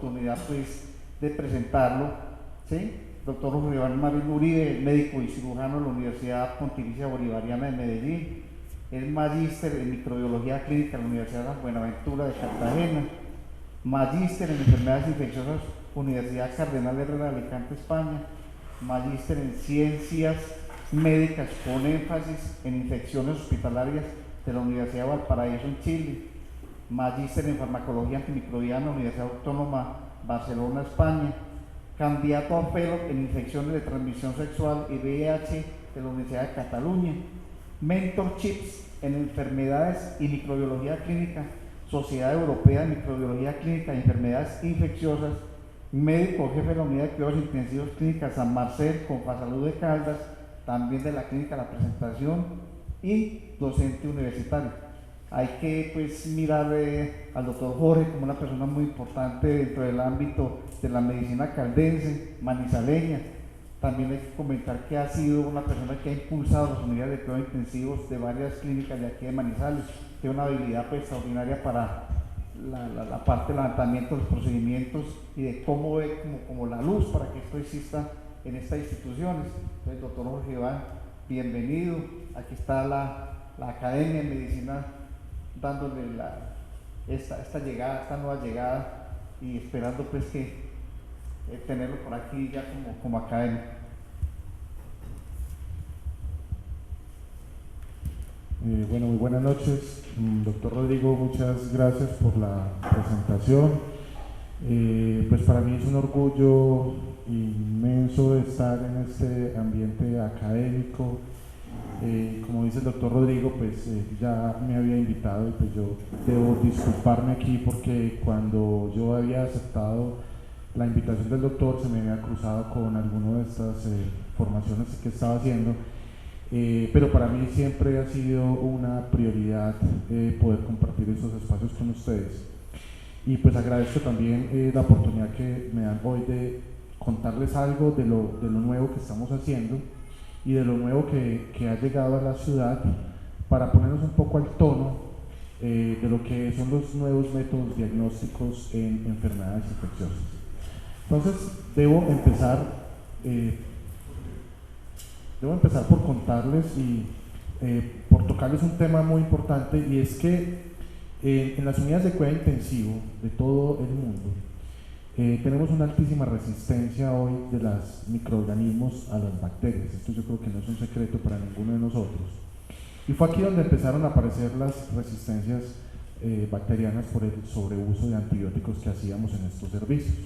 oportunidad pues de presentarlo, ¿sí? Doctor Jorge Iván Marín Uribe, médico y cirujano de la Universidad Pontificia Bolivariana de Medellín, es magíster en microbiología clínica en la Universidad de San Buenaventura de Cartagena, magíster en enfermedades infecciosas, Universidad Cardenal Herrera de Alicante, España, magíster en ciencias médicas con énfasis en infecciones hospitalarias de la Universidad de Valparaíso en Chile, magíster en farmacología antimicrobiana en la Universidad Autónoma Barcelona, España, candidato a fellow en infecciones de transmisión sexual y VIH de la Universidad de Cataluña, mentorships en enfermedades y microbiología clínica, Sociedad Europea de Microbiología Clínica y Enfermedades Infecciosas, médico jefe de la Unidad de Cuidados Intensivos Clínica San Marcel, Confasalud de Caldas, también de la Clínica La Presentación, y docente universitario. Hay que pues mirar al doctor Jorge como una persona muy importante dentro del ámbito de la medicina caldense, manizaleña. También hay que comentar que ha sido una persona que ha impulsado las unidades de cuidados intensivos de varias clínicas de aquí de Manizales. Tiene una habilidad pues, extraordinaria para la parte del levantamiento de los procedimientos y de cómo ve como la luz para que esto exista en estas instituciones. Entonces, doctor Jorge Iván, bienvenido. Aquí está la Academia de Medicina dándole esta llegada, esta nueva llegada, y esperando pues que tenerlo por aquí ya como académico. Bueno, muy buenas noches, doctor Rodrigo, muchas gracias por la presentación. Pues para mí es un orgullo inmenso estar en este ambiente académico. Como dice el doctor Rodrigo, pues ya me había invitado y pues yo debo disculparme aquí porque cuando yo había aceptado la invitación del doctor se me había cruzado con alguna de estas formaciones que estaba haciendo, pero para mí siempre ha sido una prioridad poder compartir esos espacios con ustedes. Y pues agradezco también la oportunidad que me dan hoy de contarles algo de lo nuevo que estamos haciendo y de lo nuevo que ha llegado a la ciudad, para ponernos un poco al tono de lo que son los nuevos métodos diagnósticos en enfermedades infecciosas. Entonces, debo empezar por contarles y por tocarles un tema muy importante, y es que en las unidades de cuidado intensivo de todo el mundo tenemos una altísima resistencia hoy de los microorganismos a las bacterias. Esto yo creo que no es un secreto para ninguno de nosotros. Y fue aquí donde empezaron a aparecer las resistencias bacterianas por el sobreuso de antibióticos que hacíamos en estos servicios.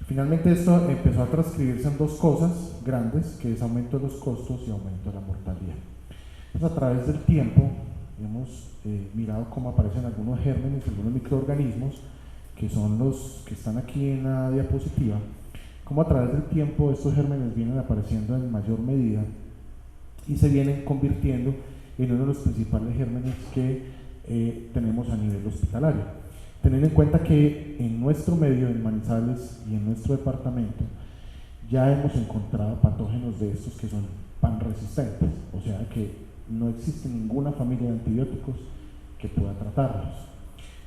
Finalmente esto empezó a transcribirse en dos cosas grandes, que es aumento de los costos y aumento de la mortalidad. Entonces, a través del tiempo hemos mirado cómo aparecen algunos gérmenes, algunos microorganismos, que son los que están aquí en la diapositiva, cómo a través del tiempo estos gérmenes vienen apareciendo en mayor medida y se vienen convirtiendo en uno de los principales gérmenes que tenemos a nivel hospitalario. Teniendo en cuenta que en nuestro medio, en Manizales y en nuestro departamento, ya hemos encontrado patógenos de estos que son panresistentes, o sea que no existe ninguna familia de antibióticos que pueda tratarlos.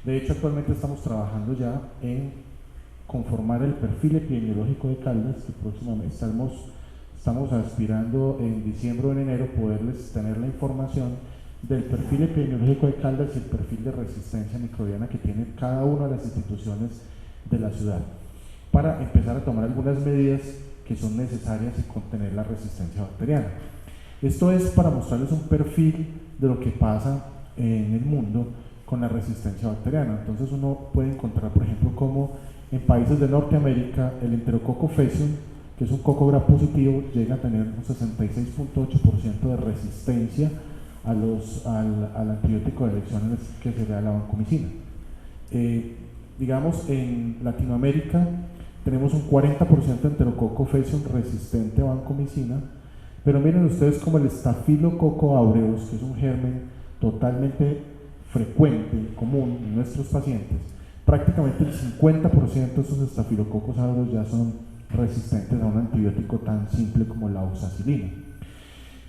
De hecho, actualmente estamos trabajando ya en conformar el perfil epidemiológico de Caldas, que próximamente estamos aspirando en diciembre o en enero poderles tener la información del perfil epidemiológico de Caldas y el perfil de resistencia microbiana que tiene cada una de las instituciones de la ciudad, para empezar a tomar algunas medidas que son necesarias y contener la resistencia bacteriana. Esto es para mostrarles un perfil de lo que pasa en el mundo con la resistencia bacteriana. Entonces uno puede encontrar, por ejemplo, como en países de Norteamérica el Enterococo faecium, que es un coco gram positivo, llega a tener un 66.8% de resistencia al antibiótico de elección que sería la vancomicina. Digamos, en Latinoamérica tenemos un 40% de Enterococo faecium resistente a vancomicina, pero miren ustedes como el Staphylococcus aureus, que es un germen totalmente frecuente, común en nuestros pacientes, prácticamente el 50% de estos estafilococos aureus ya son resistentes a un antibiótico tan simple como la oxacilina.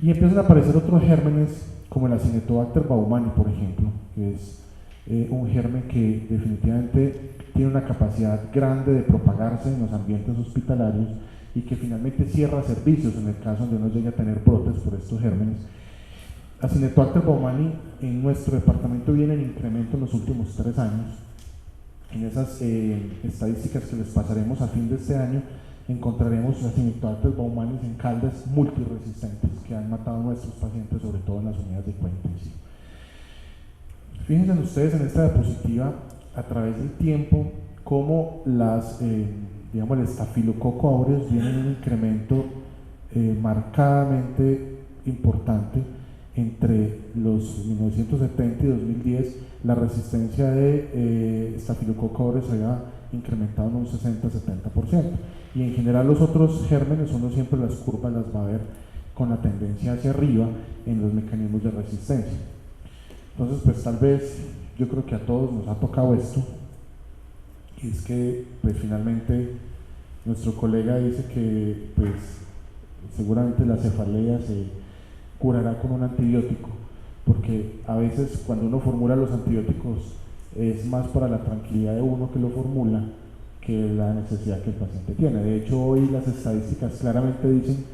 Y empiezan a aparecer otros gérmenes como el Acinetobacter baumani, por ejemplo, que es un germen que definitivamente tiene una capacidad grande de propagarse en los ambientes hospitalarios y que finalmente cierra servicios en el caso donde uno llegue a tener brotes por estos gérmenes. Acinetobacter baumannii en nuestro departamento viene en incremento en los últimos 3 años. En esas estadísticas que les pasaremos a fin de este año, encontraremos Acinetobacter baumannii en Caldas multiresistentes que han matado a nuestros pacientes, sobre todo en las unidades de cuidado intensivo. Fíjense ustedes en esta diapositiva, a través del tiempo, cómo digamos, el estafilococo aureus viene en un incremento marcadamente importante. Entre los 1970 y 2010, la resistencia de estafilococo aureus había incrementado en un 60-70%. Y en general los otros gérmenes, uno siempre las curvas las va a ver con la tendencia hacia arriba en los mecanismos de resistencia. Entonces, pues tal vez yo creo que a todos nos ha tocado esto, y es que pues finalmente nuestro colega dice que pues seguramente la cefalea se curará con un antibiótico, porque a veces cuando uno formula los antibióticos es más para la tranquilidad de uno que lo formula que la necesidad que el paciente tiene. De hecho, hoy las estadísticas claramente dicen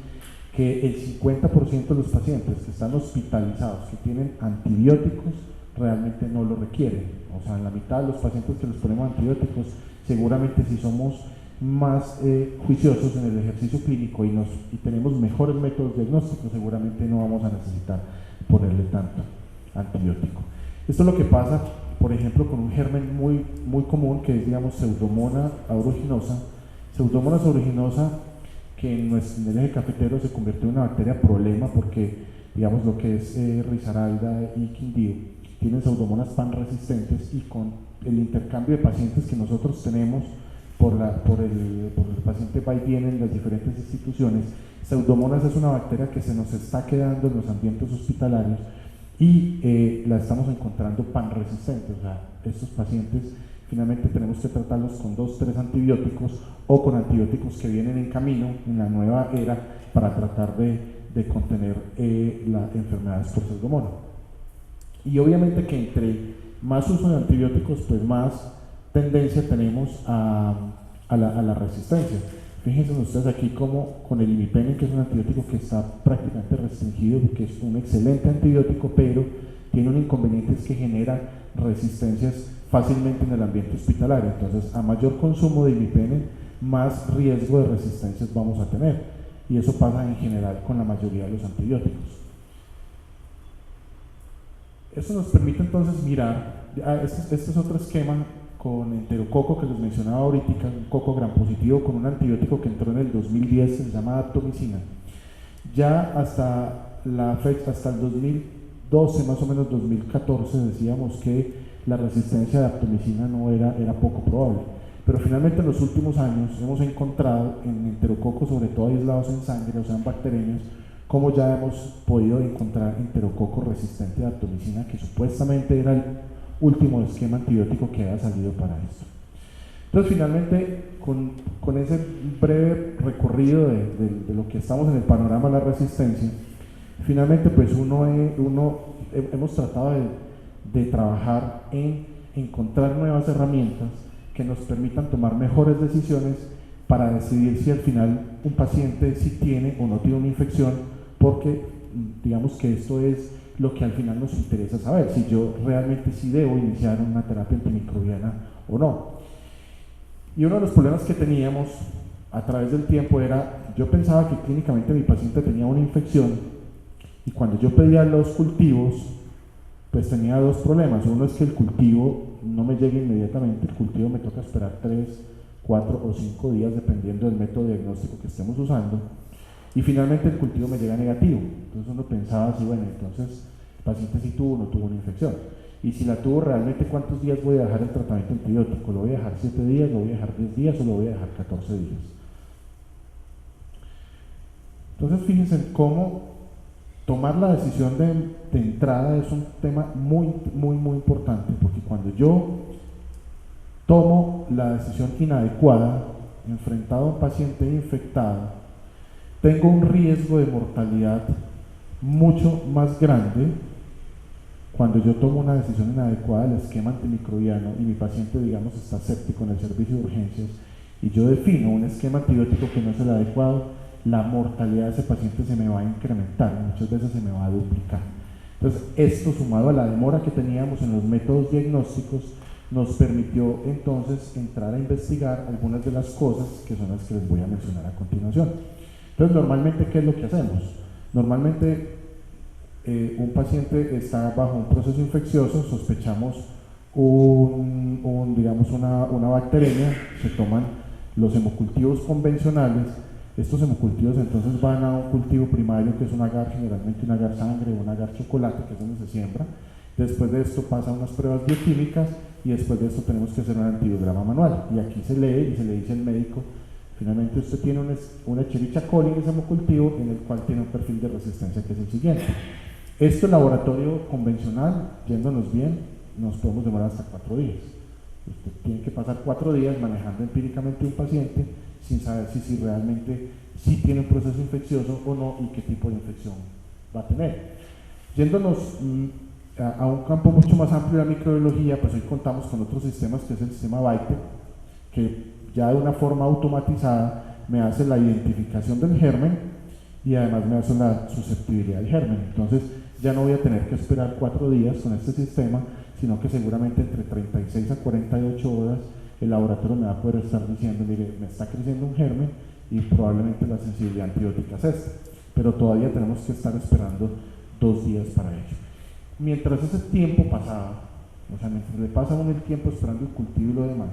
que el 50% de los pacientes que están hospitalizados, que tienen antibióticos, realmente no lo requieren. O sea, en la mitad de los pacientes que les ponemos antibióticos, seguramente si somos más juiciosos en el ejercicio clínico y tenemos mejores métodos diagnósticos, seguramente no vamos a necesitar ponerle tanto antibiótico. Esto es lo que pasa, por ejemplo, con un germen muy común que es, digamos, Pseudomonas aeruginosa. Pseudomonas aeruginosa, que en el eje cafetero se convirtió en una bacteria problema porque, digamos, lo que es Risaralda y Quindío tienen Pseudomonas pan-resistentes, y con el intercambio de pacientes que nosotros tenemos por el paciente va y viene en las diferentes instituciones, Pseudomonas es una bacteria que se nos está quedando en los ambientes hospitalarios y la estamos encontrando pan-resistente. O sea, estos pacientes finalmente tenemos que tratarlos con 2-3 antibióticos o con antibióticos que vienen en camino en la nueva era para tratar de contener las enfermedades por Pseudomonas. Y obviamente que entre más uso de antibióticos, pues más tendencia tenemos a la resistencia. Fíjense ustedes aquí como con el imipenem, que es un antibiótico que está prácticamente restringido porque es un excelente antibiótico, pero tiene un inconveniente, es que genera resistencias fácilmente en el ambiente hospitalario. Entonces, a mayor consumo de imipenem, más riesgo de resistencias vamos a tener, y eso pasa en general con la mayoría de los antibióticos. Eso nos permite entonces mirar, este es otro esquema con enterococo que les mencionaba ahorita, un coco gram positivo con un antibiótico que entró en el 2010, se llama daptomicina. Ya hasta la fecha, hasta el 2012, más o menos 2014, decíamos que la resistencia a daptomicina no era poco probable, pero finalmente en los últimos años hemos encontrado en enterococos, sobre todo aislados en sangre, o sea en bacterianos, como ya hemos podido encontrar enterococo resistente a daptomicina, que supuestamente era el último esquema antibiótico que haya salido para esto. Entonces, finalmente, con ese breve recorrido de lo que estamos en el panorama de la resistencia, finalmente pues hemos tratado de trabajar en encontrar nuevas herramientas que nos permitan tomar mejores decisiones para decidir si al final un paciente sí tiene o no tiene una infección, porque digamos que esto es lo que al final nos interesa saber, si yo realmente sí debo iniciar una terapia antimicrobiana o no. Y uno de los problemas que teníamos a través del tiempo era, yo pensaba que clínicamente mi paciente tenía una infección, y cuando yo pedía los cultivos, pues tenía 2 problemas. Uno es que el cultivo no me llega inmediatamente, el cultivo me toca esperar 3, 4 o 5 días dependiendo del método diagnóstico que estemos usando, y finalmente el cultivo me llega negativo. Entonces uno pensaba así, bueno, entonces el paciente sí tuvo o no tuvo una infección, y si la tuvo, realmente cuántos días voy a dejar el tratamiento antibiótico, lo voy a dejar 7 días, lo voy a dejar 10 días o lo voy a dejar 14 días. Entonces fíjense en cómo tomar la decisión de entrada es un tema muy importante, porque cuando yo tomo la decisión inadecuada enfrentado a un paciente infectado, tengo un riesgo de mortalidad mucho más grande Cuando yo tomo una decisión inadecuada del esquema antimicrobiano y mi paciente, digamos, está séptico en el servicio de urgencias y yo defino un esquema antibiótico que no es el adecuado, la mortalidad de ese paciente se me va a incrementar, muchas veces se me va a duplicar. Entonces, esto sumado a la demora que teníamos en los métodos diagnósticos, nos permitió entonces entrar a investigar algunas de las cosas que son las que les voy a mencionar a continuación. Entonces, normalmente, ¿qué es lo que hacemos? Normalmente, un paciente está bajo un proceso infeccioso, sospechamos digamos una bacteremia, se toman los hemocultivos convencionales. Estos hemocultivos entonces van a un cultivo primario que es un agar, generalmente un agar sangre o un agar chocolate, que es donde se siembra. Después de esto pasa unas pruebas bioquímicas y después de esto tenemos que hacer un antibiograma manual. Y aquí se lee y se le dice al médico, finalmente usted tiene una Escherichia coli en ese hemocultivo en el cual tiene un perfil de resistencia que es el siguiente. Esto, laboratorio convencional, yéndonos bien, nos podemos demorar hasta 4 días. Usted tiene que pasar 4 días manejando empíricamente un paciente sin saber si realmente tiene un proceso infeccioso o no y qué tipo de infección va a tener. Yéndonos a un campo mucho más amplio de la microbiología, pues hoy contamos con otros sistemas, que es el sistema Vite, que ya de una forma automatizada me hace la identificación del germen y además me hace la susceptibilidad del germen. Entonces ya no voy a tener que esperar 4 días con este sistema, sino que seguramente entre 36 a 48 horas el laboratorio me va a poder estar diciendo, mire, me está creciendo un germen y probablemente la sensibilidad antibiótica es esta, pero todavía tenemos que estar esperando 2 días para ello. Mientras ese tiempo pasaba, o sea, mientras le pasa a uno el tiempo esperando el cultivo y lo demás,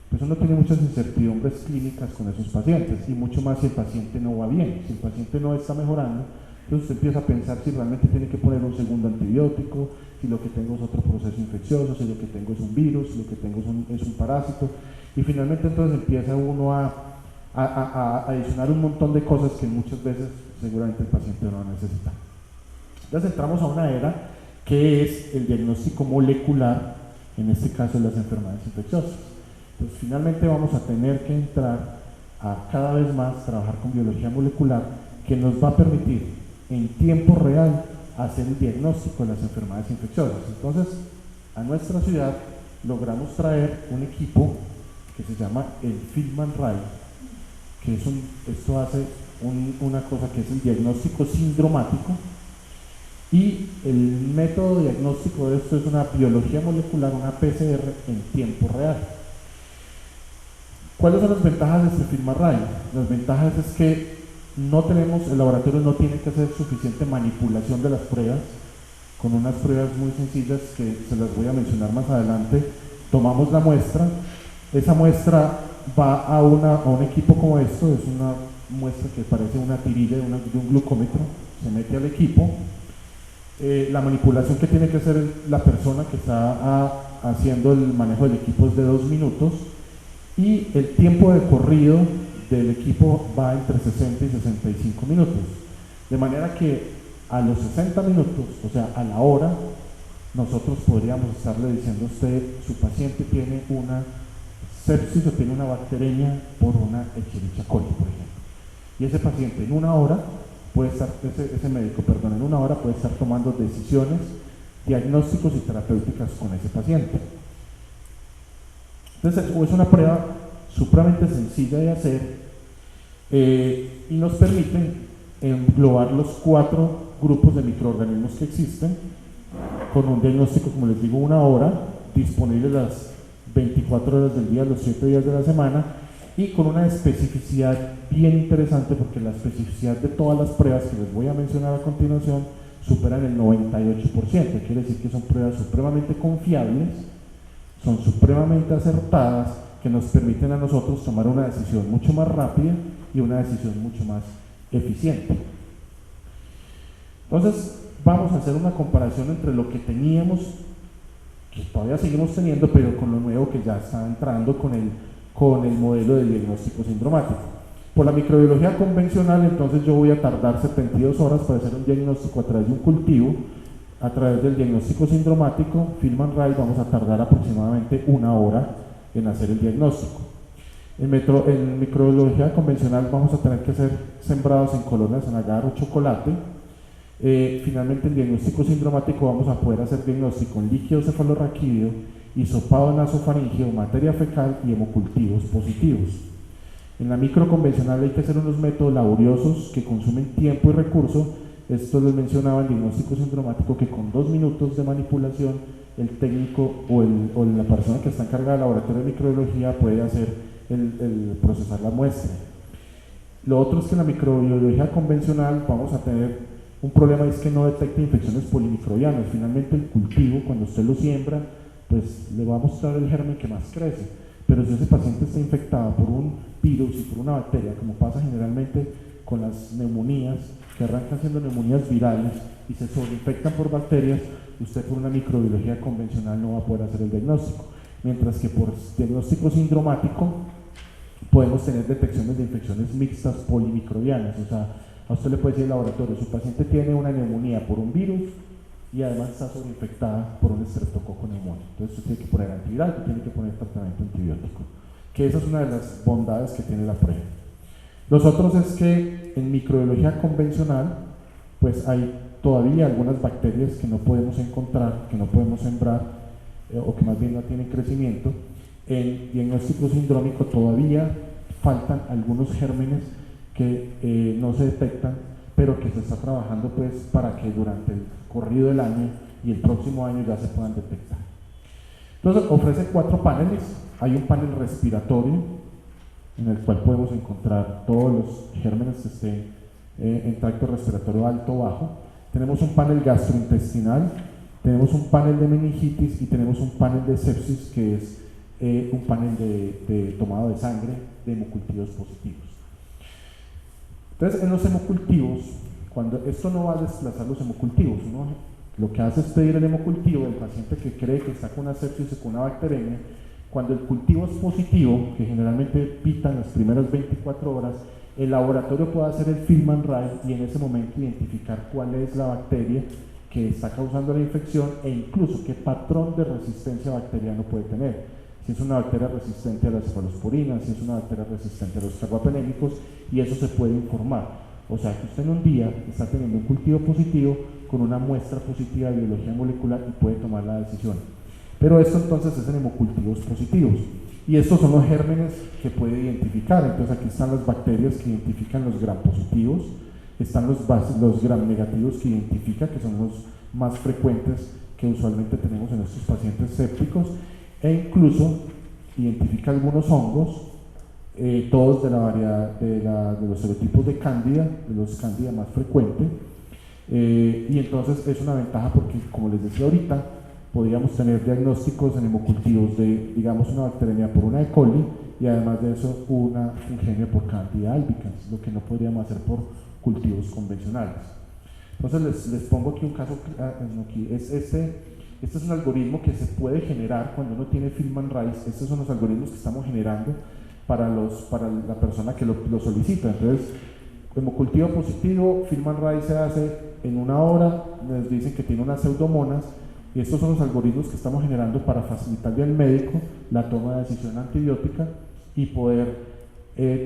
pues uno tiene muchas incertidumbres clínicas con esos pacientes, y mucho más si el paciente no va bien, si el paciente no está mejorando. Entonces usted empieza a pensar si realmente tiene que poner un segundo antibiótico, si lo que tengo es otro proceso infeccioso, si lo que tengo es un virus, si lo que tengo es un parásito, y finalmente entonces empieza uno a adicionar un montón de cosas que muchas veces seguramente el paciente no va a necesitar. Entonces entramos a una era que es el diagnóstico molecular, en este caso de las enfermedades infecciosas. Entonces finalmente vamos a tener que entrar a cada vez más trabajar con biología molecular, que nos va a permitir en tiempo real hacer el diagnóstico de las enfermedades infecciosas. Entonces, a nuestra ciudad logramos traer un equipo que se llama el Fieldman Ray, que esto hace una cosa que es el diagnóstico sindromático, y el método diagnóstico de esto es una biología molecular, una PCR en tiempo real. ¿Cuáles son las ventajas de este Fieldman Ray? Las ventajas es que el laboratorio no tiene que hacer suficiente manipulación de las pruebas, con unas pruebas muy sencillas que se las voy a mencionar más adelante. Tomamos la muestra, esa muestra va a un equipo como esto, es una muestra que parece una tirilla de un glucómetro, se mete al equipo. La manipulación que tiene que hacer la persona que está haciendo el manejo del equipo es de 2 minutos, y el tiempo de corrido del equipo va entre 60 y 65 minutos, de manera que a los 60 minutos, o sea, a la hora, nosotros podríamos estarle diciendo a usted, su paciente tiene una sepsis o tiene una bacteremia por una Escherichia coli, por ejemplo. Y ese paciente en una hora puede estar, ese médico, perdón, en una hora puede estar tomando decisiones diagnósticos y terapéuticas con ese paciente. Entonces, es una prueba supremamente sencilla de hacer, y nos permite englobar los 4 grupos de microorganismos que existen, con un diagnóstico, como les digo, 1 hora, disponible las 24 horas del día, los 7 días de la semana, y con una especificidad bien interesante, porque la especificidad de todas las pruebas que les voy a mencionar a continuación superan el 98%, quiere decir que son pruebas supremamente confiables, son supremamente acertadas, que nos permiten a nosotros tomar una decisión mucho más rápida y una decisión mucho más eficiente. Entonces, vamos a hacer una comparación entre lo que teníamos, que todavía seguimos teniendo, pero con lo nuevo que ya está entrando con el modelo de diagnóstico sindromático. Por la microbiología convencional, entonces yo voy a tardar 72 horas para hacer un diagnóstico a través de un cultivo. A través del diagnóstico sindromático, Fieldman Ray, vamos a tardar aproximadamente 1 hora en hacer el diagnóstico. En microbiología convencional vamos a tener que hacer sembrados en colonias en agar o chocolate, Finalmente, en diagnóstico sindromático vamos a poder hacer diagnóstico en líquido cefalorraquídeo, hisopado nasofaríngeo, materia fecal y hemocultivos positivos. En la microconvencional hay que hacer unos métodos laboriosos que consumen tiempo y recurso. Esto les mencionaba en diagnóstico sindromático, que con 2 minutos de manipulación el técnico o la persona que está encargada del laboratorio de microbiología puede hacer el procesar la muestra. Lo otro es que en la microbiología convencional vamos a tener un problema, es que no detecta infecciones polimicrobianas. Finalmente el cultivo, cuando usted lo siembra, pues le va a mostrar el germen que más crece, pero si ese paciente está infectado por un virus y por una bacteria, como pasa generalmente con las neumonías, que arrancan siendo neumonías virales y se sobreinfectan por bacterias, usted por una microbiología convencional no va a poder hacer el diagnóstico, mientras que por diagnóstico sindromático podemos tener detecciones de infecciones mixtas polimicrobianas. O sea, a usted le puede decir el laboratorio, su paciente tiene una neumonía por un virus y además está sobreinfectada por un estreptococo neumónico. Entonces usted tiene que poner antiviral, tiene que poner tratamiento antibiótico, que esa es una de las bondades que tiene la prueba. Los otros es que en microbiología convencional pues hay todavía algunas bacterias que no podemos encontrar, que no podemos sembrar, o que más bien no tienen crecimiento. En diagnóstico sindrómico todavía faltan algunos gérmenes que no se detectan, pero que se está trabajando pues para que durante el corrido del año y el próximo año ya se puedan detectar. Entonces ofrece 4 paneles. Hay un panel respiratorio en el cual podemos encontrar todos los gérmenes que estén en tracto respiratorio alto o bajo. Tenemos un panel gastrointestinal, tenemos un panel de meningitis y tenemos un panel de sepsis, que es un panel de tomado de sangre de hemocultivos positivos. Entonces, en los hemocultivos, cuando esto no va a desplazar los hemocultivos, uno lo que hace es pedir el hemocultivo del paciente que cree que está con una sepsis o con una bacteremia. Cuando el cultivo es positivo, que generalmente pita en las primeras 24 horas, el laboratorio puede hacer el Film-and-Write y en ese momento identificar cuál es la bacteria que está causando la infección e incluso qué patrón de resistencia bacteriano puede tener. Si es una bacteria resistente a las cefalosporinas, si es una bacteria resistente a los carbapenémicos, y eso se puede informar. O sea que usted en un día está teniendo un cultivo positivo con una muestra positiva de biología molecular y puede tomar la decisión. Pero esto entonces es en hemocultivos positivos. Y estos son los gérmenes que puede identificar. Entonces aquí están las bacterias que identifican los gram positivos, están los gram negativos que identifica, que son los más frecuentes que usualmente tenemos en estos pacientes sépticos, e incluso identifica algunos hongos, todos de la variedad de los serotipos de Cándida, de los Cándida más frecuentes, y entonces es una ventaja porque, como les decía ahorita, podríamos tener diagnósticos en hemocultivos de, digamos, una bacteremia por una E. coli y además de eso un genio por Candida albicans, lo que no podríamos hacer por cultivos convencionales. Entonces les pongo aquí un caso, este es un algoritmo que se puede generar cuando uno tiene Film-and-Write. Estos son los algoritmos que estamos generando para la persona que lo solicita. Entonces, hemocultivo positivo, Film-and-Write se hace en 1 hora, les dicen que tiene unas pseudomonas, y estos son los algoritmos que estamos generando para facilitarle al médico la toma de decisión antibiótica y poder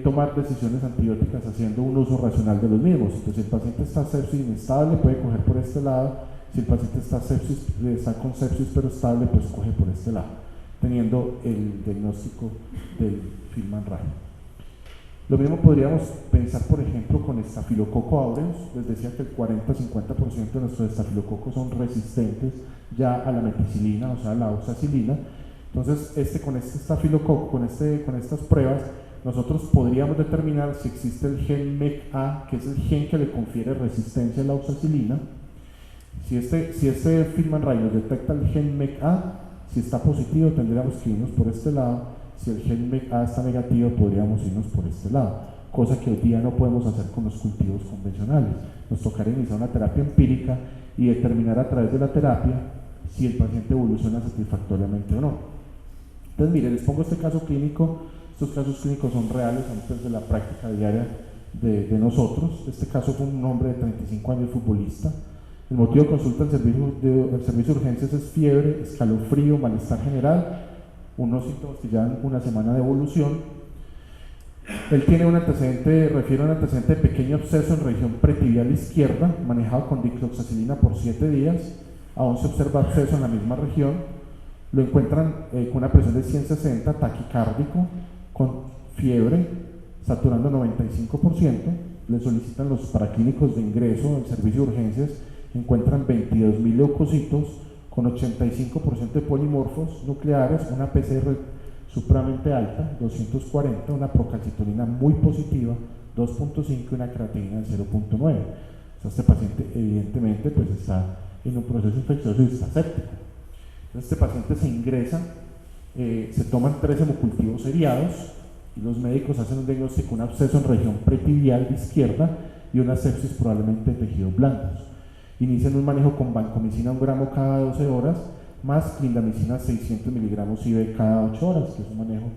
tomar decisiones antibióticas haciendo un uso racional de los mismos. Entonces, si el paciente está sepsis inestable, puede coger por este lado. Si el paciente está con sepsis pero estable, pues coge por este lado, teniendo el diagnóstico del Film-and-Write. Lo mismo podríamos pensar, por ejemplo, con Staphylococcus aureus. Les decía que el 40-50% de nuestros estafilococos son resistentes ya a la meticilina, o sea, a la oxacilina. Entonces, con este estafilococo, con estas pruebas, nosotros podríamos determinar si existe el gen MECA, que es el gen que le confiere resistencia a la oxacilina. Si este Film-and-Write nos detecta el gen MECA, si está positivo tendríamos que irnos por este lado. Si el gen MECA está negativo, podríamos irnos por este lado, cosa que hoy día no podemos hacer con los cultivos convencionales. Nos tocaría iniciar una terapia empírica y determinar a través de la terapia si el paciente evoluciona satisfactoriamente o no. Entonces, mire, les pongo este caso clínico. Estos casos clínicos son reales antes de la práctica diaria de nosotros. Este caso fue un hombre de 35 años, futbolista. El motivo de consulta del servicio de urgencias es fiebre, escalofrío, malestar general, unos síntomas que llevan 1 semana de evolución. Él tiene un antecedente, refiere a un antecedente de pequeño absceso en región pretibial izquierda, manejado con dicloxacilina por 7 días. Aún se observa absceso en la misma región. Lo encuentran con una presión de 160, taquicárdico, con fiebre, saturando 95%. Le solicitan los paraclínicos de ingreso al servicio de urgencias. Encuentran 22.000 leucocitos con 85% de polimorfos nucleares, una PCR supremamente alta, 240, una procalcitonina muy positiva, 2.5 y una creatinina de 0.9. O sea, este paciente evidentemente pues está en un proceso infeccioso y está séptico. Entonces este paciente se ingresa, se toman 3 hemocultivos seriados y los médicos hacen un diagnóstico, un absceso en región pretibial izquierda y una sepsis probablemente de tejidos blandos. Inician un manejo con vancomicina 1 gramo cada 12 horas, más clindamicina 600 miligramos IV cada 8 horas, que es un manejo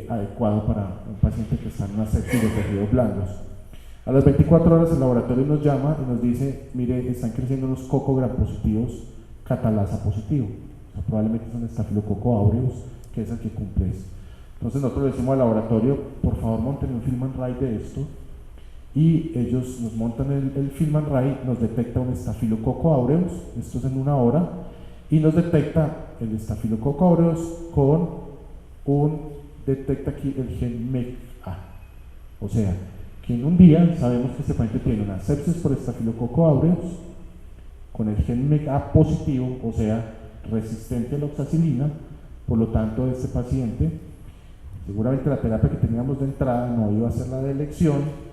adecuado para un paciente que está en una sepsis de tejidos blandos. A las 24 horas el laboratorio nos llama y nos dice, mire, están creciendo unos coco gram positivos, catalasa positivo. O sea, probablemente son estafilococo aureus, que es el que cumple esto. Entonces nosotros le decimos al laboratorio, por favor monten un film and write de esto, y ellos nos montan el film and write, nos detecta un estafilococo aureus, esto es en 1 hora, y nos detecta el estafilococo aureus con detecta aquí el gen MEC-A. O sea, que en un día sabemos que este paciente tiene una sepsis por estafilococo aureus con el gen MEC-A positivo, o sea, resistente a la oxacilina. Por lo tanto, este paciente, seguramente la terapia que teníamos de entrada no iba a ser la de elección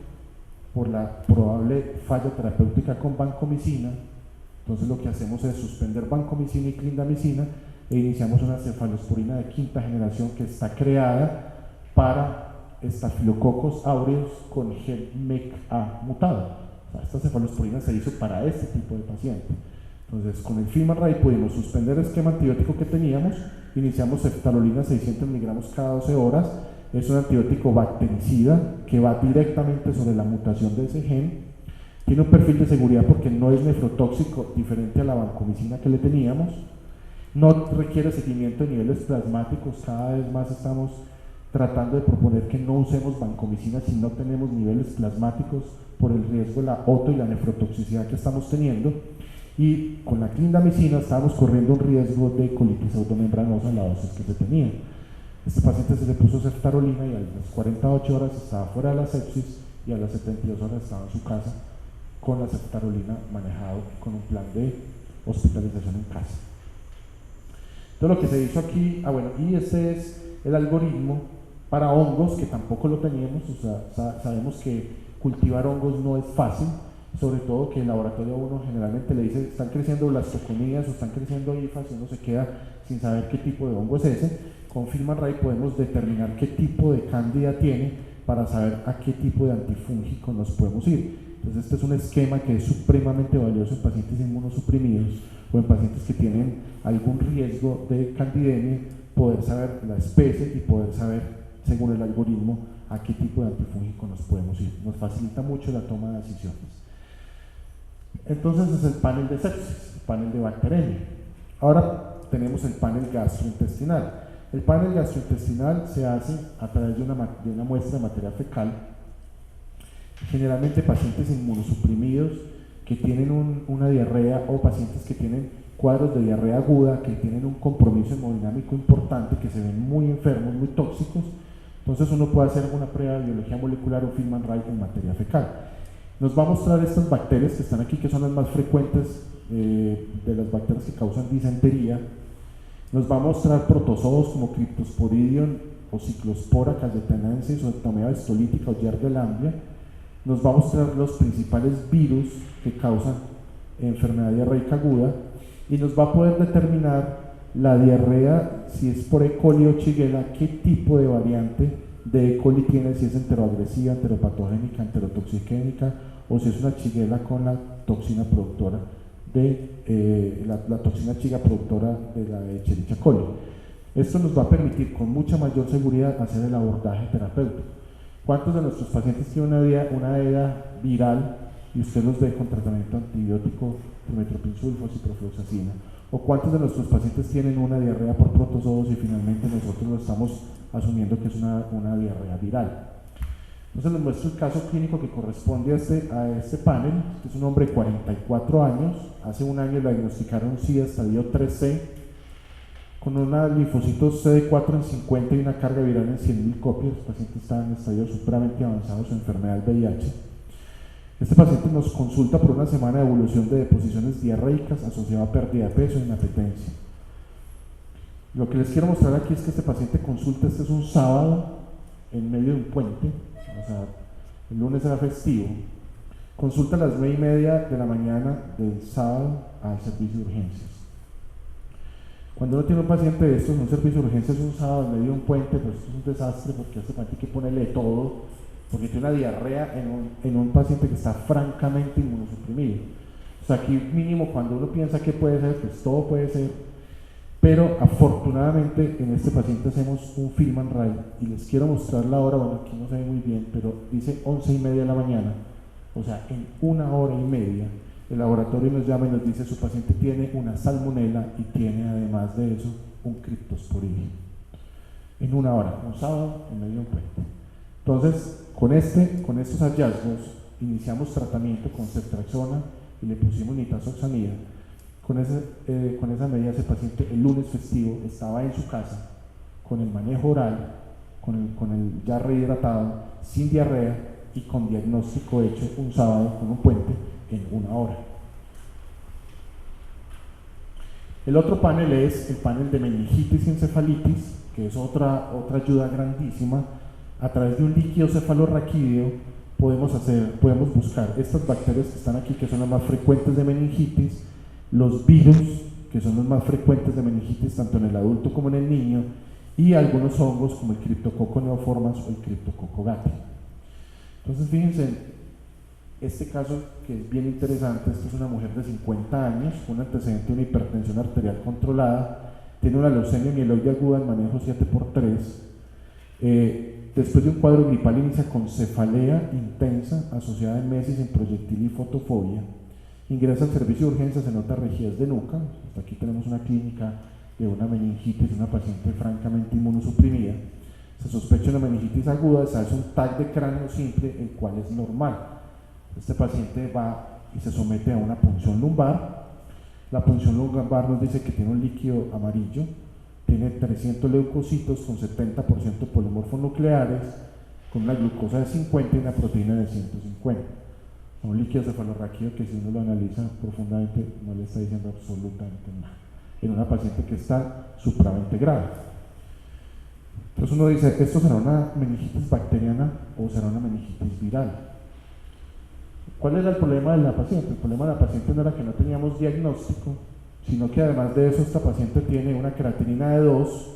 por la probable falla terapéutica con vancomicina. Entonces lo que hacemos es suspender vancomicina y clindamicina e iniciamos una cefalosporina de 5ª generación que está creada para estafilococos aureus con gen MEC-A mutado. O sea, esta cefalosporina se hizo para este tipo de paciente. Entonces con el film and write pudimos suspender el esquema antibiótico que teníamos, iniciamos ceftalolina 600 miligramos cada 12 horas. Es un antibiótico bactericida que va directamente sobre la mutación de ese gen. Tiene un perfil de seguridad porque no es nefrotóxico, diferente a la vancomicina que le teníamos. No requiere seguimiento de niveles plasmáticos. Cada vez más estamos tratando de proponer que no usemos vancomicina si no tenemos niveles plasmáticos por el riesgo de la oto y la nefrotoxicidad que estamos teniendo. Y con la clindamicina estábamos corriendo un riesgo de colitis automembranosa en la dosis que se tenía. Este paciente se le puso ceftarolina y a las 48 horas estaba fuera de la sepsis y a las 72 horas estaba en su casa con la ceftarolina manejado con un plan de hospitalización en casa. Entonces lo que se hizo aquí, bueno, y este es el algoritmo para hongos que tampoco lo teníamos. O sea, sabemos que cultivar hongos no es fácil, sobre todo que en el laboratorio uno generalmente le dice están creciendo blastocomías o están creciendo hifas y uno se queda sin saber qué tipo de hongo es ese. Con film and write podemos determinar qué tipo de cándida tiene para saber a qué tipo de antifúngico nos podemos ir. Entonces este es un esquema que es supremamente valioso en pacientes inmunosuprimidos o en pacientes que tienen algún riesgo de candidemia, poder saber la especie y poder saber, según el algoritmo, a qué tipo de antifúngico nos podemos ir. Nos facilita mucho la toma de decisiones. Entonces es el panel de sepsis, el panel de bacteremia. Ahora tenemos el panel gastrointestinal. El panel gastrointestinal se hace a través de una muestra de materia fecal, generalmente pacientes inmunosuprimidos que tienen una diarrea o pacientes que tienen cuadros de diarrea aguda, que tienen un compromiso hemodinámico importante, que se ven muy enfermos, muy tóxicos. Entonces uno puede hacer una prueba de biología molecular o film and write en materia fecal. Nos va a mostrar estas bacterias que están aquí, que son las más frecuentes de las bacterias que causan disentería. Nos va a mostrar protozoos como Cryptosporidium o Cyclospora cayetanensis o Ectomea histolítica o Yergelandia. Nos va a mostrar los principales virus que causan enfermedad diarreica aguda y nos va a poder determinar la diarrea, si es por E. coli o Shigella, qué tipo de variante de E. coli tiene, si es enteroagresiva, enteropatogénica, enterotoxigénica, o si es una Shigella con la toxina productora de la toxina chiga productora de la Escherichia coli. Esto nos va a permitir con mucha mayor seguridad hacer el abordaje terapéutico. ¿Cuántos de nuestros pacientes tienen una EDA viral y usted los ve con tratamiento antibiótico, trimethoprim-sulfos y ciprofloxacina? ¿O cuántos de nuestros pacientes tienen una diarrea por protozoos y finalmente nosotros lo estamos asumiendo que es una diarrea viral? Entonces les muestro el caso clínico que corresponde a este panel. Este es un hombre de 44 años, hace un año le diagnosticaron SIDA estadio 3C, con unos linfocitos CD4 en 50 y una carga viral en 100.000 copias. El paciente está en estadio supremamente avanzado de su enfermedad del VIH. Este paciente nos consulta por una semana de evolución de deposiciones diarreicas asociada a pérdida de peso e inapetencia. Lo que les quiero mostrar aquí es que este paciente consulta, este es un sábado en medio de un puente, o sea, el lunes era festivo, consulta a las 9:30 de la mañana del sábado al servicio de urgencias. Cuando uno tiene un paciente de estos en un servicio de urgencias un sábado en medio de un puente, pues esto es un desastre porque a este paciente hay que ponerle todo, porque tiene una diarrea en un paciente que está francamente inmunosuprimido. O sea, aquí mínimo cuando uno piensa que puede ser, pues todo puede ser, pero afortunadamente en este paciente hacemos un film and write y les quiero mostrar la hora. Bueno, aquí no se ve muy bien, pero dice 11:30 de la mañana, o sea, en 1 hora y media el laboratorio nos llama y nos dice su paciente tiene una salmonela y tiene además de eso un criptosporidia. En 1 hora, un sábado en medio de un puente. Entonces, con estos hallazgos iniciamos tratamiento con ceftriaxona y le pusimos nitazoxanida. Con esa medida ese paciente el lunes festivo estaba en su casa con el manejo oral, con el ya rehidratado, sin diarrea y con diagnóstico hecho un sábado con un puente en 1 hora. El otro panel es el panel de meningitis y encefalitis, que es otra ayuda grandísima. A través de un líquido cefalorraquídeo podemos buscar estas bacterias que están aquí, que son las más frecuentes de meningitis, los virus, que son los más frecuentes de meningitis tanto en el adulto como en el niño, y algunos hongos como el Cryptococcus neoformans o el Cryptococcus gatei. Entonces fíjense, este caso que es bien interesante. Esta es una mujer de 50 años, con un antecedente de una hipertensión arterial controlada, tiene una leucemia mieloide aguda en manejo 7x3, después de un cuadro gripal inicia con cefalea intensa asociada a emesis en proyectil y fotofobia, ingresa al servicio de urgencias, se nota rigidez de nuca. Hasta aquí tenemos una clínica de una meningitis, una paciente francamente inmunosuprimida. Se sospecha una meningitis aguda, se hace un TAC de cráneo simple, el cual es normal. Este paciente va y se somete a una punción lumbar. La punción lumbar nos dice que tiene un líquido amarillo, tiene 300 leucocitos con 70% polimorfos nucleares, con una glucosa de 50 y una proteína de 150. Un líquido cefalorraquídeo que si uno lo analiza profundamente no le está diciendo absolutamente nada, en una paciente que está supremamente grave. Entonces uno dice, ¿esto será una meningitis bacteriana o será una meningitis viral? ¿Cuál era el problema de la paciente? El problema de la paciente no era que no teníamos diagnóstico, sino que además de eso esta paciente tiene una creatinina de 2,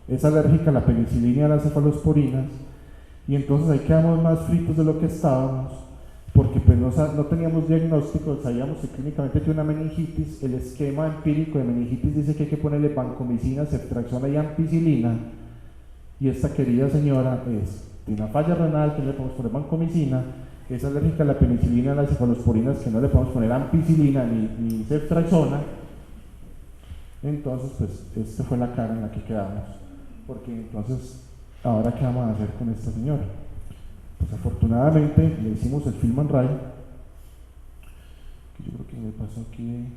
es alérgica a la penicilina y a las cefalosporinas, y entonces ahí quedamos más fritos de lo que estábamos, porque pues no teníamos diagnóstico, sabíamos que clínicamente tiene una meningitis. El esquema empírico de meningitis dice que hay que ponerle vancomicina, ceftriaxona y ampicilina, y esta querida señora tiene una falla renal, que no le podemos poner vancomicina, es alérgica a la penicilina y a las cefalosporinas, que no le podemos poner ampicilina ni ceftriaxona. Entonces pues esta fue la cara en la que quedamos, porque entonces ahora qué vamos a hacer con esta señora. Pues afortunadamente le hicimos el film and write, que yo creo que me pasó aquí.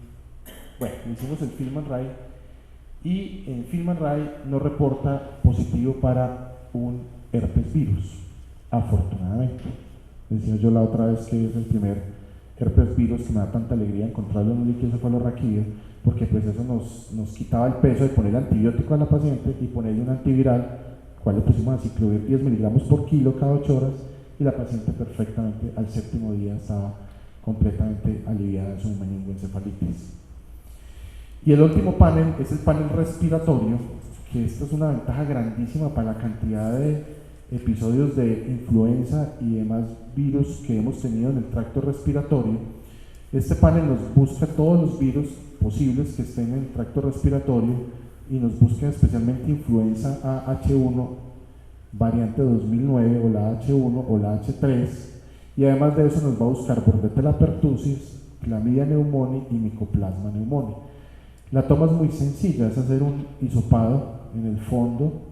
Bueno, le hicimos el film and write y en film and write nos reporta positivo para un herpes virus, afortunadamente. Decía yo la otra vez que es el primer herpes virus que me da tanta alegría encontrarlo en un líquido cefalorraquídeo, porque pues eso nos quitaba el peso de poner antibiótico a la paciente y ponerle un antiviral, cual le pusimos aciclovir 10 miligramos por kilo cada 8 horas, y la paciente perfectamente al 7º día estaba completamente aliviada de su meningoencefalitis. Y el último panel es el panel respiratorio, que esta es una ventaja grandísima para la cantidad de episodios de influenza y demás virus que hemos tenido en el tracto respiratorio. Este panel nos busca todos los virus posibles que estén en el tracto respiratorio y nos busca especialmente influenza AH1, variante 2009, o la H1 o la H3, y además de eso nos va a buscar Bordetella pertussis, Chlamydia pneumoniae y Mycoplasma pneumoniae. La toma es muy sencilla, es hacer un hisopado en el fondo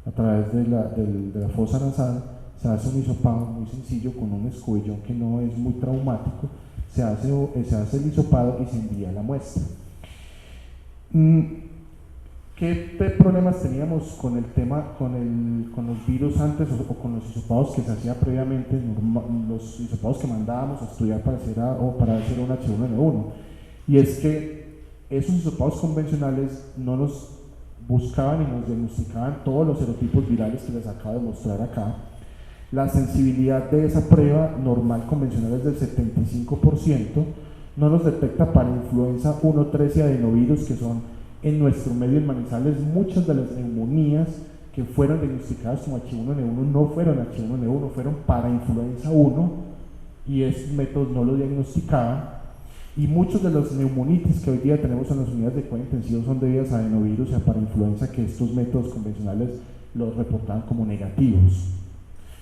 a través de la fosa nasal, se hace un hisopado muy sencillo con un escobillón que no es muy traumático, se hace el hisopado y se envía la muestra. ¿Qué problemas teníamos con el tema, con los virus antes o con los hisopados que se hacía previamente, los hisopados que mandábamos a estudiar para hacer un H1N1? Y es que esos hisopados convencionales no nos buscaban y nos diagnosticaban todos los serotipos virales que les acabo de mostrar acá. La sensibilidad de esa prueba normal convencional es del 75%, no nos detecta para influenza 1.3 y adenovirus, que son en nuestro medio en Manizales muchas de las neumonías que fueron diagnosticadas como H1N1 no fueron H1N1, fueron para influenza 1 y esos métodos no lo diagnosticaban, y muchos de los neumonitis que hoy día tenemos en las unidades de cuidado intensivo son debidas a adenovirus y a parainfluenza, que estos métodos convencionales los reportaban como negativos.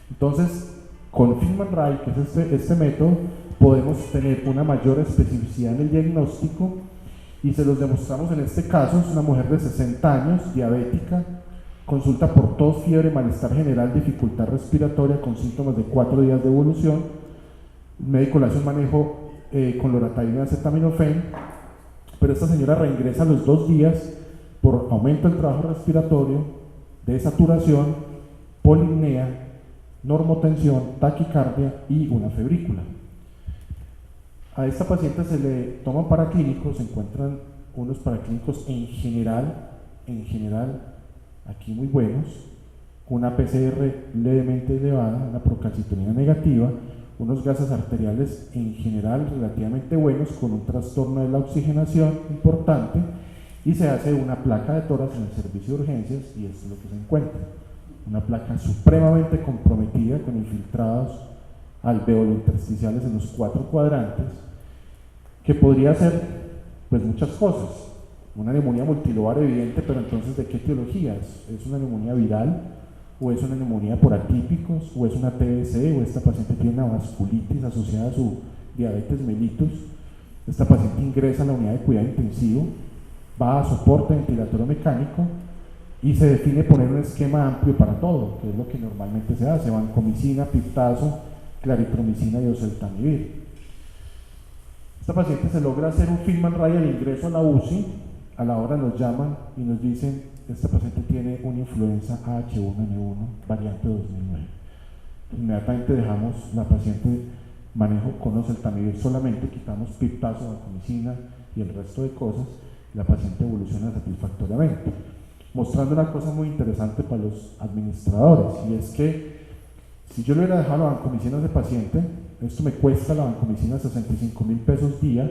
Entonces, con Feynman-Rae, que es este método, podemos tener una mayor especificidad en el diagnóstico, y se los demostramos en este caso. Es una mujer de 60 años, diabética, consulta por tos, fiebre, malestar general, dificultad respiratoria con síntomas de 4 días de evolución. El médico le hace un manejo con loratadina y acetaminofén, pero esta señora reingresa a los 2 días por aumento del trabajo respiratorio, desaturación, polipnea, normotensión, taquicardia y una febrícula. A esta paciente se le toman paraclínicos, se encuentran unos paraclínicos en general, aquí muy buenos, una PCR levemente elevada, una procalcitonina negativa, unos gases arteriales en general relativamente buenos, con un trastorno de la oxigenación importante, y se hace una placa de tórax en el servicio de urgencias, y esto es lo que se encuentra. Una placa supremamente comprometida con infiltrados alveolo-intersticiales en los 4 cuadrantes, que podría ser pues muchas cosas. Una neumonía multilobar evidente, pero entonces ¿de qué etiología? ¿Es una neumonía viral? ¿O es una neumonía por atípicos? ¿O es una TBC? ¿O esta paciente tiene una vasculitis asociada a su diabetes mellitus? Esta paciente ingresa a la unidad de cuidado intensivo, va a soporte ventilatorio mecánico y se define poner un esquema amplio para todo, que es lo que normalmente se hace: vancomicina, piptazo, claritromicina y oseltamivir. Esta paciente se logra hacer un Feynman-Rae al ingreso a la UCI. A la hora nos llaman y nos dicen: esta paciente tiene una influenza H1N1 variante 2009. Inmediatamente dejamos la paciente manejo con oseltamivir solamente, quitamos piptazo, vancomicina y el resto de cosas, y la paciente evoluciona satisfactoriamente, mostrando una cosa muy interesante para los administradores, y es que si yo le hubiera dejado la vancomicina a ese paciente, esto me cuesta la vancomicina 65.000 pesos día,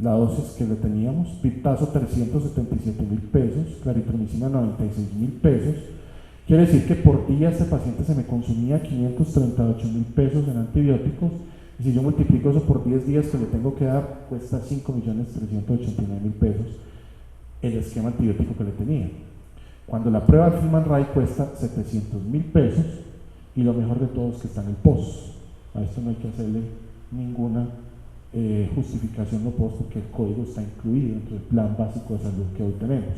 la dosis que le teníamos, piptazo 377.000 pesos, claritromicina 96.000 pesos. Quiere decir que por día este paciente se me consumía 538.000 pesos en antibióticos, y si yo multiplico eso por 10 días que le tengo que dar, cuesta 5.389.000 pesos el esquema antibiótico que le tenía. Cuando la prueba de Feynman-Rae cuesta 700.000 pesos, y lo mejor de todo es que está en el POS. A esto no hay que hacerle ninguna justificación no POS, porque el código está incluido dentro del plan básico de salud que hoy tenemos.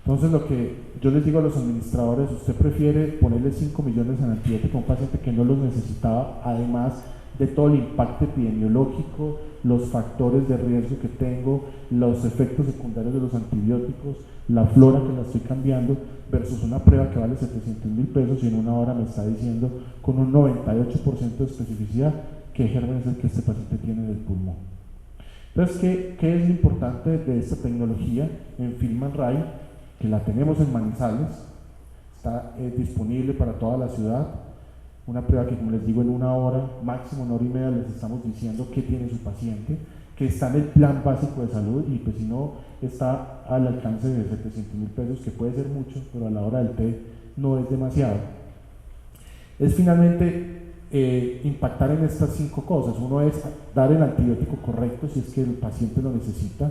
Entonces, lo que yo les digo a los administradores: usted prefiere ponerle 5 millones en antibiótico a un paciente que no los necesitaba, además de todo el impacto epidemiológico, los factores de riesgo que tengo, los efectos secundarios de los antibióticos, la flora que la estoy cambiando, versus una prueba que vale 700.000 pesos y en una hora me está diciendo con un 98% de especificidad qué germen es el que este paciente tiene del pulmón. Entonces, ¿qué es lo importante de esta tecnología en Feynman-Rae? Que la tenemos en Manizales, está disponible para toda la ciudad. Una prueba que, como les digo, en una hora, máximo una hora y media, les estamos diciendo qué tiene su paciente, que está en el plan básico de salud, y pues si no, está al alcance de 700.000 pesos, que puede ser mucho, pero a la hora del té no es demasiado. Es finalmente impactar en estas 5 cosas. Uno es dar el antibiótico correcto si es que el paciente lo necesita,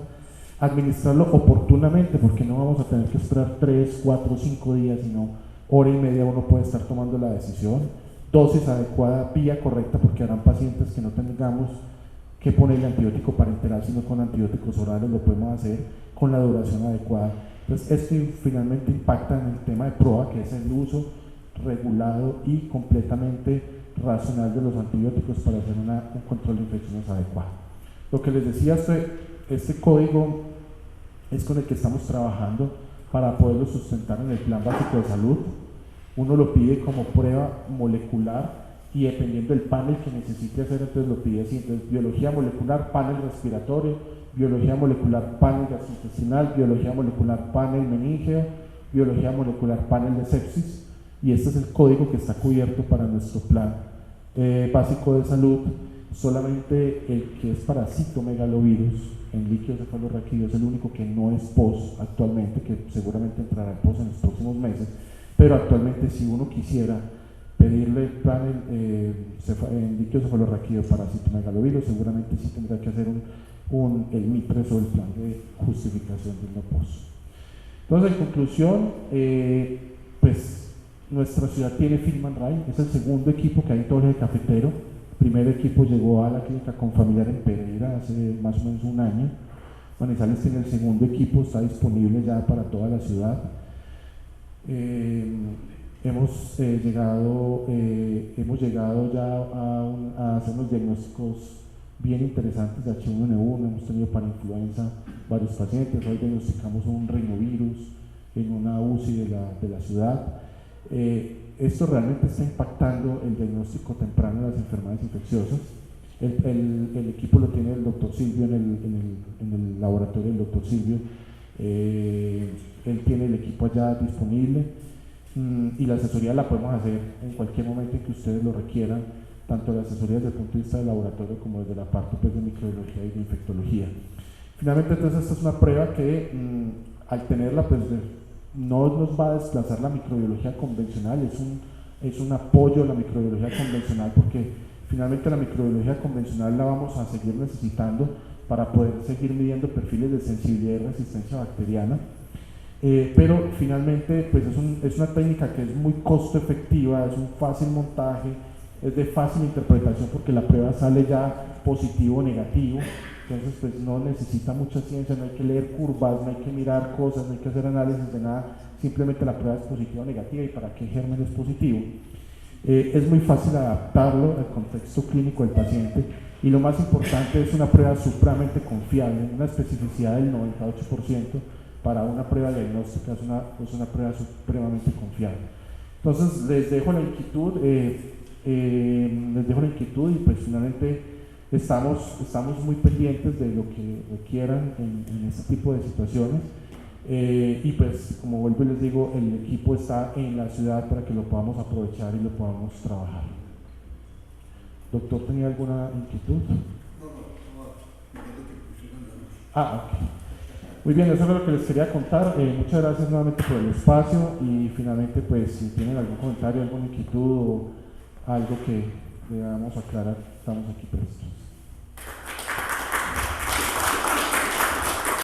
administrarlo oportunamente, porque no vamos a tener que esperar 3, 4, 5 días, sino hora y media uno puede estar tomando la decisión. Dosis adecuada, vía correcta, porque habrán pacientes que no tengamos que ponerle antibiótico parenteral, sino con antibióticos orales lo podemos hacer con la duración adecuada. Entonces, esto finalmente impacta en el tema de PROA, que es el uso regulado y completamente racional de los antibióticos para hacer un control de infecciones adecuado. Lo que les decía, este código es con el que estamos trabajando para poderlo sustentar en el Plan Básico de Salud. Uno lo pide como prueba molecular y dependiendo del panel que necesite hacer, entonces lo pide así. Entonces, biología molecular, panel respiratorio, biología molecular, panel gastrointestinal, biología molecular, panel meningeo, biología molecular, panel de sepsis, y este es el código que está cubierto para nuestro plan básico de salud. Solamente el que es para citomegalovirus en líquido cefalorraquídeo es el único que no es POS actualmente, que seguramente entrará en POS en los próximos meses, pero actualmente si uno quisiera pedirle el plan en líquido cefalorraquídeo para citomegalovirus, seguramente sí tendrá que hacer el MIPRES o el plan de justificación del no POS. Entonces, en conclusión, pues nuestra ciudad tiene Film&Ray, es el segundo equipo que hay en todo el eje cafetero. El primer equipo llegó a la clínica Confamiliar en Pereira hace más o menos un año. Manizales tiene el segundo equipo, está disponible ya para toda la ciudad. Hemos llegado ya a hacer unos diagnósticos bien interesantes de H1N1, hemos tenido para influenza varios pacientes, hoy diagnosticamos un rinovirus en una UCI de la ciudad. Esto realmente está impactando el diagnóstico temprano de las enfermedades infecciosas. El equipo lo tiene el doctor Silvio en el laboratorio del doctor Silvio. Él tiene el equipo allá disponible y la asesoría la podemos hacer en cualquier momento en que ustedes lo requieran, tanto la asesoría desde el punto de vista del laboratorio como desde la parte pues, de microbiología y de infectología. Finalmente, entonces, esta es una prueba que al tenerla pues, no nos va a desplazar la microbiología convencional, es un apoyo a la microbiología convencional, porque finalmente la microbiología convencional la vamos a seguir necesitando para poder seguir midiendo perfiles de sensibilidad y resistencia bacteriana, pero finalmente pues es una técnica que es muy costo efectiva, es un fácil montaje, es de fácil interpretación porque la prueba sale ya positivo o negativo. Entonces pues no necesita mucha ciencia, no hay que leer curvas, no hay que mirar cosas, no hay que hacer análisis de nada, simplemente la prueba es positiva o negativa y para qué germen es positivo. Es muy fácil adaptarlo al contexto clínico del paciente y lo más importante es una prueba supremamente confiable, una especificidad del 98% para una prueba diagnóstica, es una prueba supremamente confiable. Entonces les dejo la inquietud, y pues finalmente estamos muy pendientes de lo que requieran en este tipo de situaciones y pues como vuelvo y les digo, el equipo está en la ciudad para que lo podamos aprovechar y lo podamos trabajar. ¿Doctor tenía alguna inquietud? Ok. Muy bien, eso es lo que les quería contar. Muchas gracias nuevamente por el espacio y finalmente pues si tienen algún comentario, alguna inquietud o algo que debamos aclarar, estamos aquí presentes.